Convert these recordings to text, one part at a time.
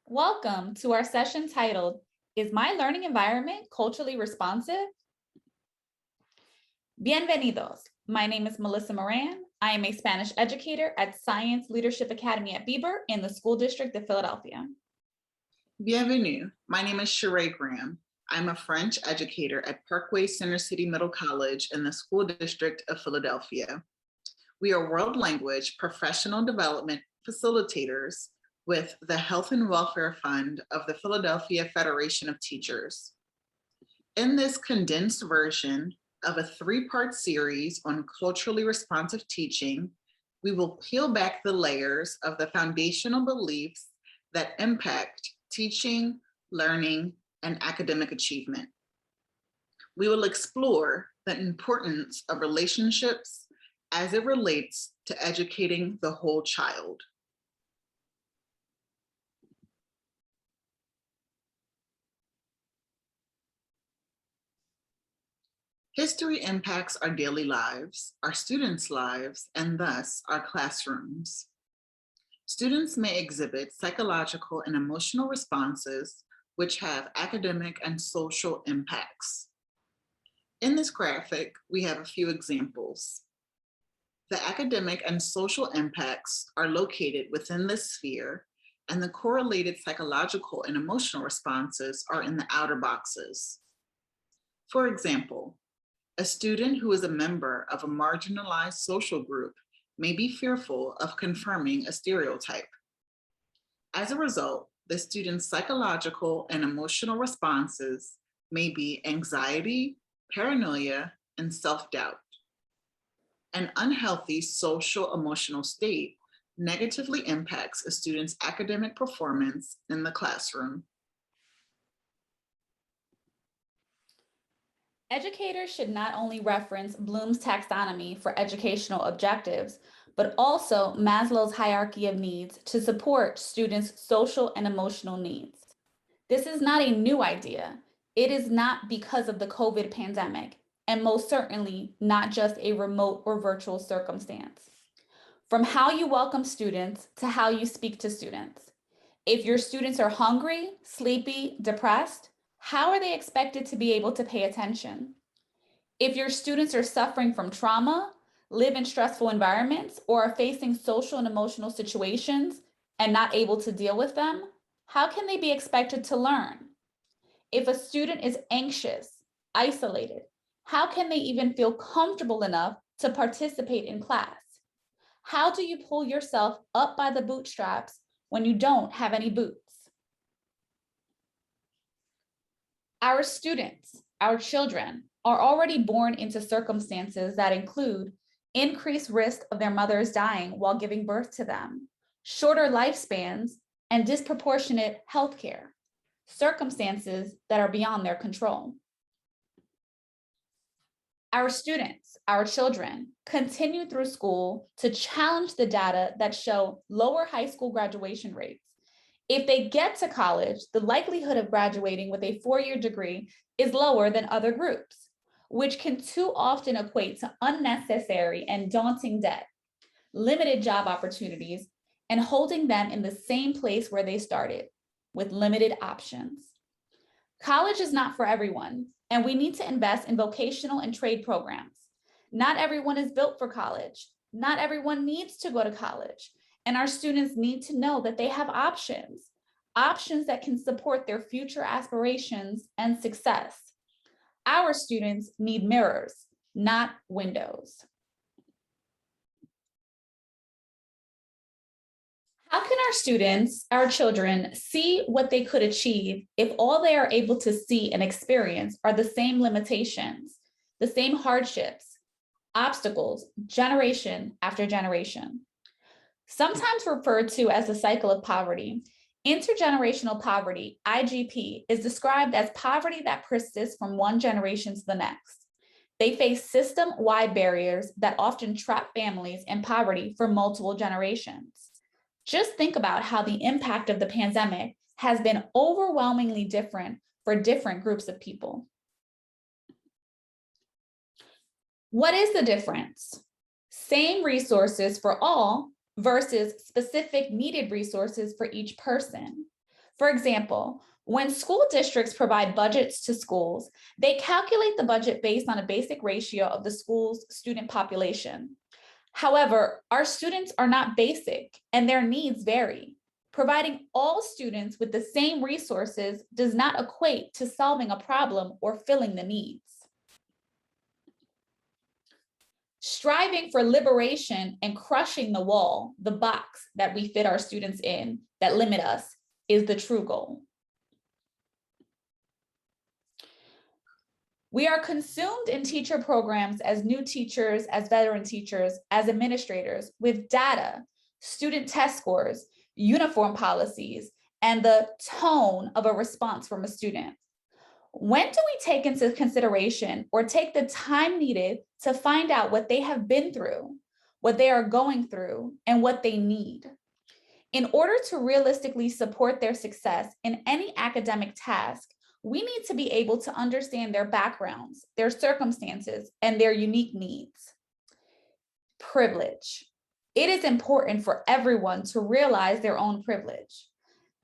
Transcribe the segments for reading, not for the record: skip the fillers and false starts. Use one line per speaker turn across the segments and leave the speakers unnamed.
Welcome to our session titled, Is My Learning Environment Culturally Responsive? Bienvenidos. My name is Melissa Moran. I am a Spanish educator at Science Leadership Academy at Bieber in the School District of Philadelphia.
Bienvenue. My name is Sharae. I'm a French educator at Parkway Center City Middle College in the School District of Philadelphia. We are world language professional development facilitators with the Health and Welfare Fund of the Philadelphia Federation of Teachers. In this condensed version of a three-part series on culturally responsive teaching, we will peel back the layers of the foundational beliefs that impact teaching, learning, and academic achievement. We will explore the importance of relationships as it relates to educating the whole child. History impacts our daily lives, our students' lives, and thus our classrooms. Students may exhibit psychological and emotional responses which have academic and social impacts. In this graphic, we have a few examples. The academic and social impacts are located within this sphere, and the correlated psychological and emotional responses are in the outer boxes. For example, a student who is a member of a marginalized social group may be fearful of confirming a stereotype. As a result, the student's psychological and emotional responses may be anxiety, paranoia, and self-doubt. An unhealthy social emotional state negatively impacts a student's academic performance in the classroom.
Educators should not only reference Bloom's taxonomy for educational objectives, but also Maslow's hierarchy of needs to support students' social and emotional needs. This is not a new idea. It is not because of the COVID pandemic, and most certainly not just a remote or virtual circumstance. From how you welcome students to how you speak to students. If your students are hungry, sleepy, depressed, how are they expected to be able to pay attention? If your students are suffering from trauma, live in stressful environments, or are facing social and emotional situations and not able to deal with them, how can they be expected to learn? If a student is anxious, isolated, how can they even feel comfortable enough to participate in class? How do you pull yourself up by the bootstraps when you don't have any boots? Our students, our children, are already born into circumstances that include increased risk of their mothers dying while giving birth to them, shorter lifespans, and disproportionate health care, circumstances that are beyond their control. Our students, our children, continue through school to challenge the data that show lower high school graduation rates. If they get to college, the likelihood of graduating with a four-year degree is lower than other groups, which can too often equate to unnecessary and daunting debt, limited job opportunities, and holding them in the same place where they started, with limited options. College is not for everyone, and we need to invest in vocational and trade programs. Not everyone is built for college. Not everyone needs to go to college. And our students need to know that they have options that can support their future aspirations and success. Our students need mirrors, not windows. How can our students, our children, see what they could achieve if all they are able to see and experience are the same limitations, the same hardships, obstacles, generation after generation? Sometimes referred to as the cycle of poverty, intergenerational poverty, IGP, is described as poverty that persists from one generation to the next. They face system-wide barriers that often trap families in poverty for multiple generations. Just think about how the impact of the pandemic has been overwhelmingly different for different groups of people. What is the difference? Same resources for all versus specific needed resources for each person. For example, when school districts provide budgets to schools, they calculate the budget based on a basic ratio of the school's student population. However, our students are not basic and their needs vary. Providing all students with the same resources does not equate to solving a problem or filling the needs. Striving for liberation and crushing the wall, the box that we fit our students in that limit us, is the true goal. We are consumed in teacher programs as new teachers, as veteran teachers, as administrators with data, student test scores, uniform policies, and the tone of a response from a student. When do we take into consideration or take the time needed to find out what they have been through, what they are going through, and what they need? In order to realistically support their success in any academic task, we need to be able to understand their backgrounds, their circumstances, and their unique needs. Privilege. It is important for everyone to realize their own privilege.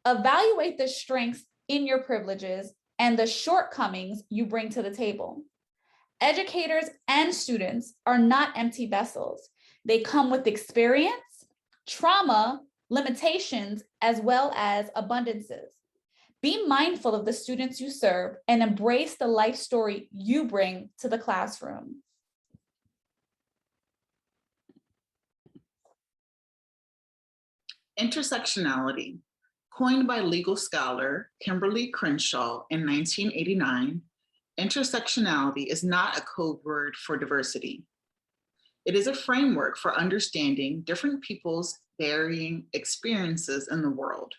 Evaluate the strengths in your privileges and the shortcomings you bring to the table. Educators and students are not empty vessels. They come with experience, trauma, limitations, as well as abundances. Be mindful of the students you serve and embrace the life story you bring to the classroom.
Intersectionality. Coined by legal scholar Kimberly Crenshaw in 1989, intersectionality is not a code word for diversity. It is a framework for understanding different people's varying experiences in the world.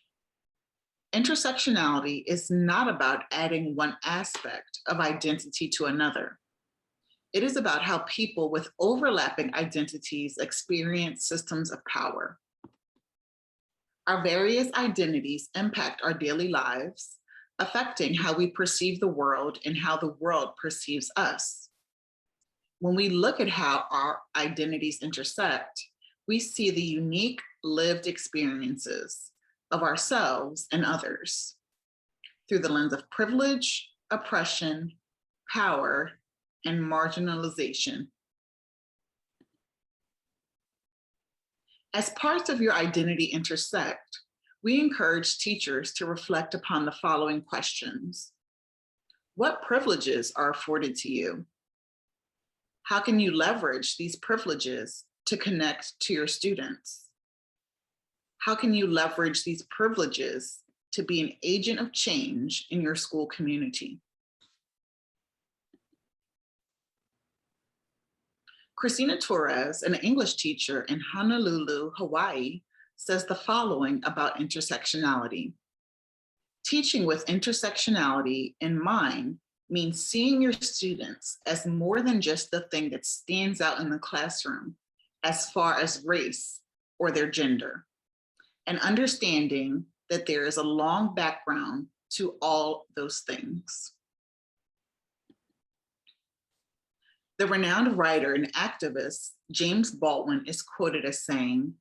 Intersectionality is not about adding one aspect of identity to another. It is about how people with overlapping identities experience systems of power. Our various identities impact our daily lives, affecting how we perceive the world and how the world perceives us. When we look at how our identities intersect, we see the unique lived experiences of ourselves and others through the lens of privilege, oppression, power, and marginalization. As parts of your identity intersect, we encourage teachers to reflect upon the following questions. What privileges are afforded to you? How can you leverage these privileges to connect to your students? How can you leverage these privileges to be an agent of change in your school community? Christina Torres, an English teacher in Honolulu, Hawaii, says the following about intersectionality. Teaching with intersectionality in mind means seeing your students as more than just the thing that stands out in the classroom as far as race or their gender, and understanding that there is a long background to all those things. The renowned writer and activist, James Baldwin, is quoted as saying,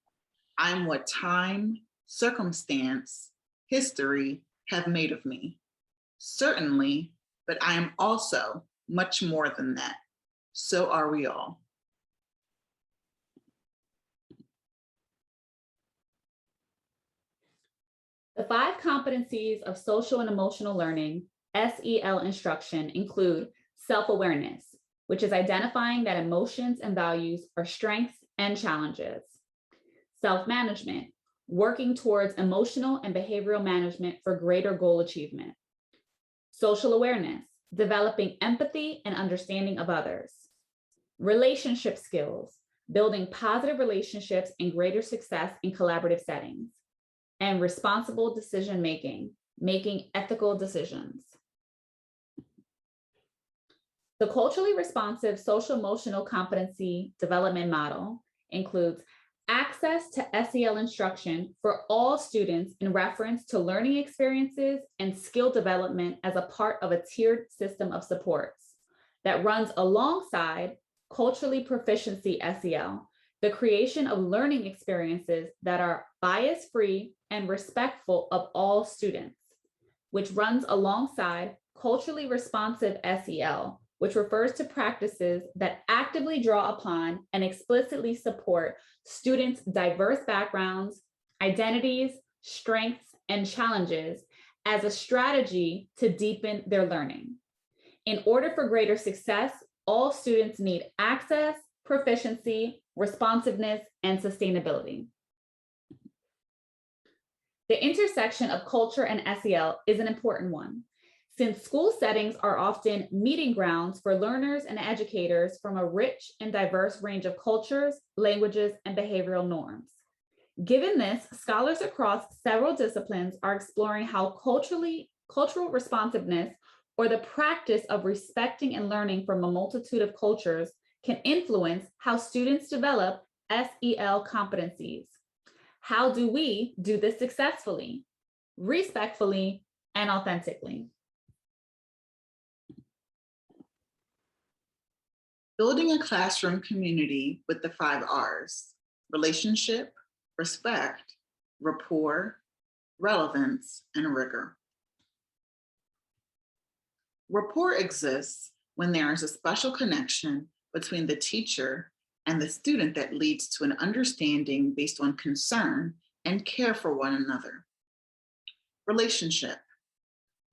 "I'm what time, circumstance, history have made of me. Certainly, but I am also much more than that. So are we all."
The 5 competencies of social and emotional learning, SEL instruction, include self-awareness, which is identifying that emotions and values are strengths and challenges. Self-management, working towards emotional and behavioral management for greater goal achievement. Social awareness, developing empathy and understanding of others. Relationship skills, building positive relationships and greater success in collaborative settings. And responsible decision-making, making ethical decisions. The culturally responsive social-emotional competency development model includes access to SEL instruction for all students in reference to learning experiences and skill development as a part of a tiered system of supports that runs alongside culturally proficiency SEL, the creation of learning experiences that are bias-free and respectful of all students. which runs alongside culturally responsive SEL, which refers to practices that actively draw upon and explicitly support students' diverse backgrounds, identities, strengths, and challenges as a strategy to deepen their learning. In order for greater success, all students need access, proficiency, responsiveness, and sustainability. The intersection of culture and SEL is an important one, since school settings are often meeting grounds for learners and educators from a rich and diverse range of cultures, languages, and behavioral norms. Given this, scholars across several disciplines are exploring how cultural responsiveness, or the practice of respecting and learning from a multitude of cultures, can influence how students develop SEL competencies. How do we do this successfully, respectfully, and authentically?
Building a classroom community with the 5 R's: relationship, respect, rapport, relevance, and rigor. Rapport exists when there is a special connection between the teacher and the student that leads to an understanding based on concern and care for one another. Relationship.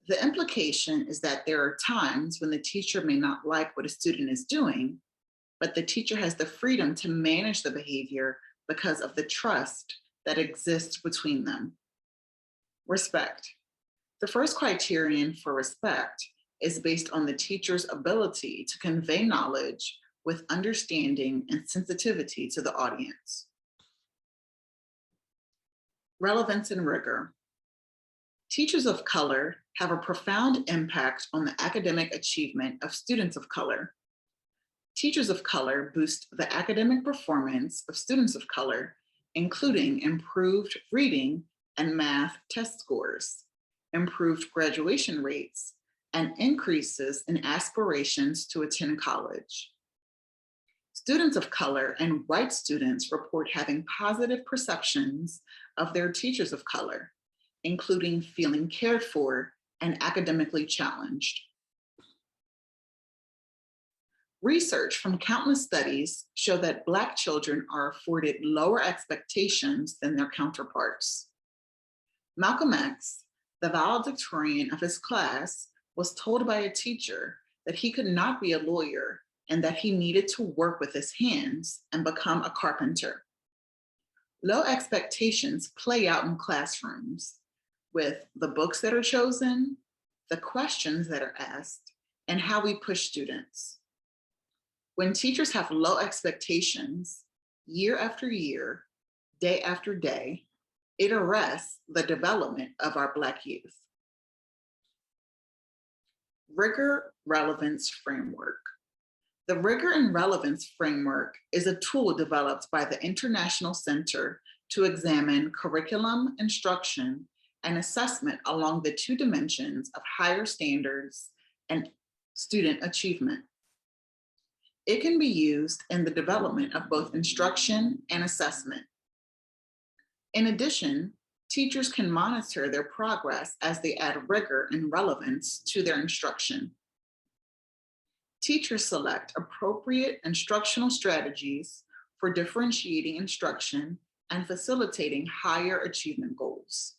The implication is that there are times when the teacher may not like what a student is doing, but the teacher has the freedom to manage the behavior because of the trust that exists between them. Respect. The first criterion for respect is based on the teacher's ability to convey knowledge with understanding and sensitivity to the audience. Relevance and rigor. Teachers of color have a profound impact on the academic achievement of students of color. Teachers of color boost the academic performance of students of color, including improved reading and math test scores, improved graduation rates, and increases in aspirations to attend college. Students of color and white students report having positive perceptions of their teachers of color, including feeling cared for and academically challenged. Research from countless studies show that Black children are afforded lower expectations than their counterparts. Malcolm X, the valedictorian of his class, was told by a teacher that he could not be a lawyer and that he needed to work with his hands and become a carpenter. Low expectations play out in classrooms with the books that are chosen, the questions that are asked, and how we push students. When teachers have low expectations, year after year, day after day, it arrests the development of our Black youth. Rigor Relevance Framework. The Rigor and Relevance Framework is a tool developed by the International Center to examine curriculum, instruction, and assessment along the 2 dimensions of higher standards and student achievement. It can be used in the development of both instruction and assessment. In addition, teachers can monitor their progress as they add rigor and relevance to their instruction. Teachers select appropriate instructional strategies for differentiating instruction and facilitating higher achievement goals.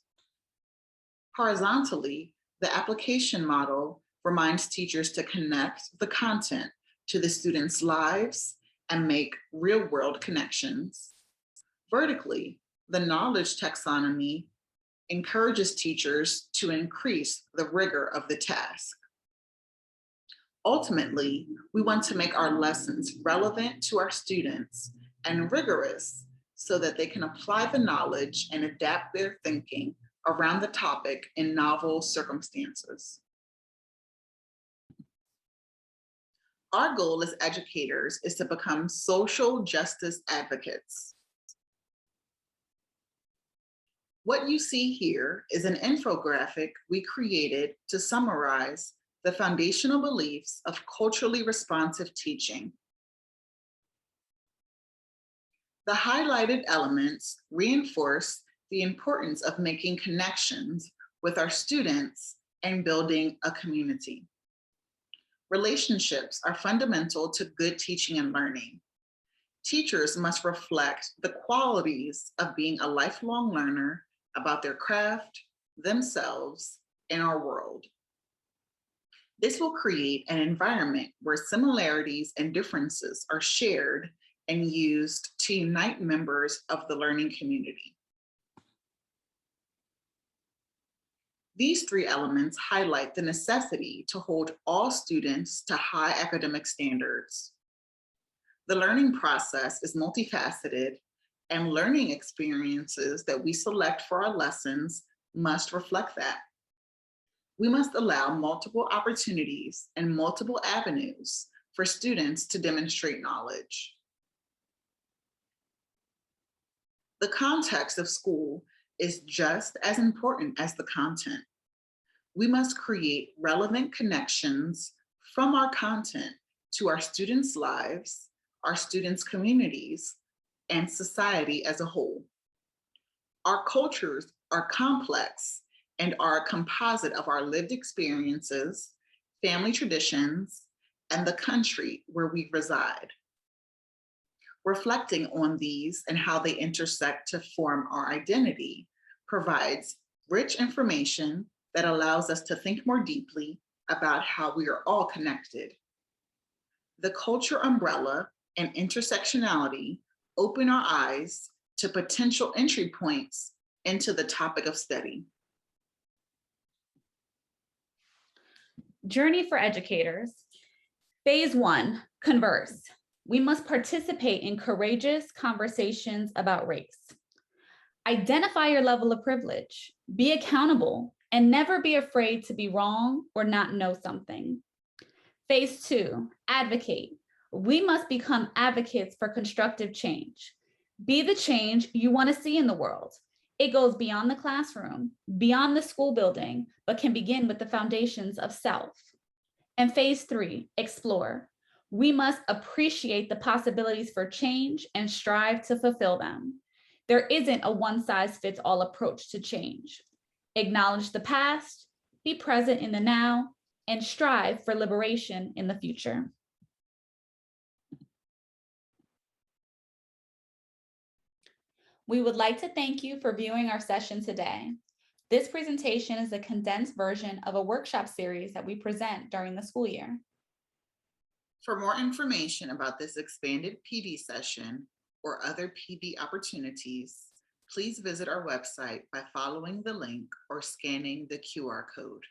Horizontally, the application model reminds teachers to connect the content to the students' lives and make real-world connections. Vertically, the knowledge taxonomy encourages teachers to increase the rigor of the task. Ultimately, we want to make our lessons relevant to our students and rigorous so that they can apply the knowledge and adapt their thinking around the topic in novel circumstances. Our goal as educators is to become social justice advocates. What you see here is an infographic we created to summarize the foundational beliefs of culturally responsive teaching. The highlighted elements reinforce the importance of making connections with our students and building a community. Relationships are fundamental to good teaching and learning. Teachers must reflect the qualities of being a lifelong learner about their craft, themselves, and our world. This will create an environment where similarities and differences are shared and used to unite members of the learning community. These three elements highlight the necessity to hold all students to high academic standards. The learning process is multifaceted, and learning experiences that we select for our lessons must reflect that. We must allow multiple opportunities and multiple avenues for students to demonstrate knowledge. The context of school is just as important as the content. We must create relevant connections from our content to our students' lives, our students' communities, and society as a whole. Our cultures are complex and are a composite of our lived experiences, family traditions, and the country where we reside. Reflecting on these and how they intersect to form our identity provides rich information that allows us to think more deeply about how we are all connected. The culture umbrella and intersectionality open our eyes to potential entry points into the topic of study.
Journey for educators. Phase 1, converse. We must participate in courageous conversations about race. Identify your level of privilege, be accountable, and never be afraid to be wrong or not know something. Phase 2, advocate. We must become advocates for constructive change. Be the change you want to see in the world. It goes beyond the classroom, beyond the school building, but can begin with the foundations of self. And phase 3, explore. We must appreciate the possibilities for change and strive to fulfill them. There isn't a one-size-fits-all approach to change. Acknowledge the past, be present in the now, and strive for liberation in the future. We would like to thank you for viewing our session today. This presentation is a condensed version of a workshop series that we present during the school year.
For more information about this expanded PD session or other PD opportunities, please visit our website by following the link or scanning the QR code.